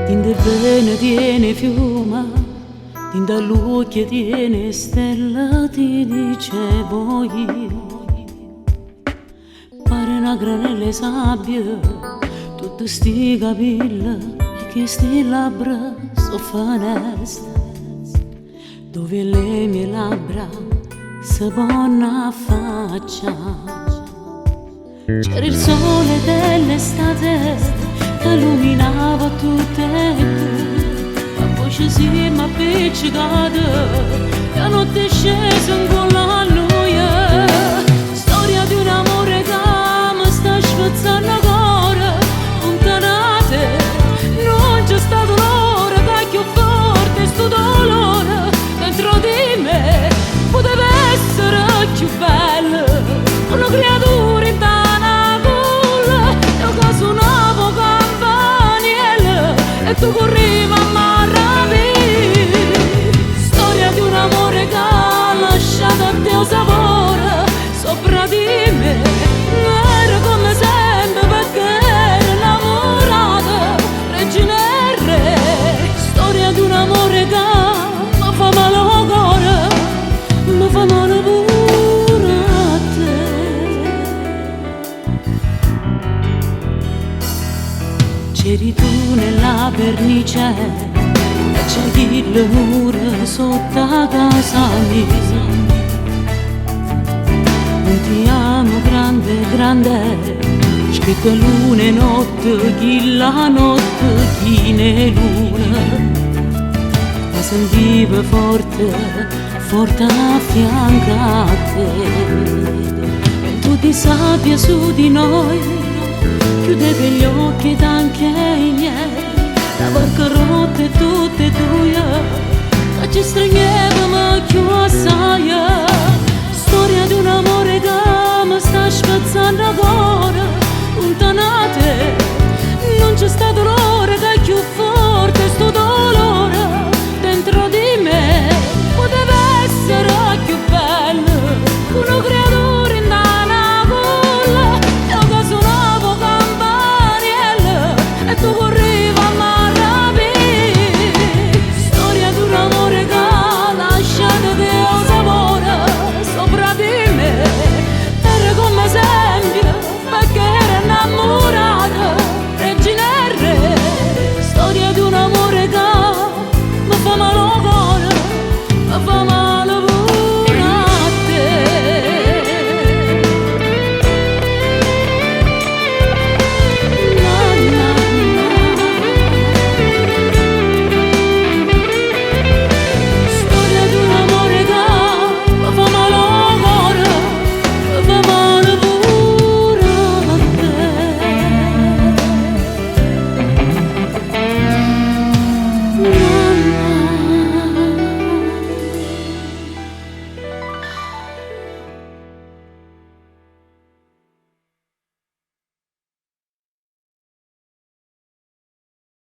Tinte vene tiene fiuma, tinte lucchie tiene stella, ti dicevo io. Pare una granella sabbia, tutti sti capelli e che sti labbra so faneste, dove le mie labbra si possono affacciare. C'era il sole dell'estate che illuminava tutte e tu, ma poi ci siamo appiccicati, la notte è scesa in quella noia. Storia di un amore che mi sta spezzando il cuore, lontanate, non c'è stato l'ora che più forte sto dolore dentro di me. Poteva essere più bello, una creatura in tana culla, io che suonavo campanile e tu corrivi a marravire. Storia di un amore che ha lasciato a te un sapore sopra di me. Era come sempre perché ero innamorata, regina e re. Storia di un amore che mi fa male al cuore, mi fa male pure a te. C'eri tu nella pernice e c'è chi le mura sotto a casa mia. Un ti amo grande, grande, scritto luna e notte, chi la notte, chi ne luna. Ma sentivo forte, forte a fianco a te. E tu ti sappia su di noi, chiudevi gli occhi ed anche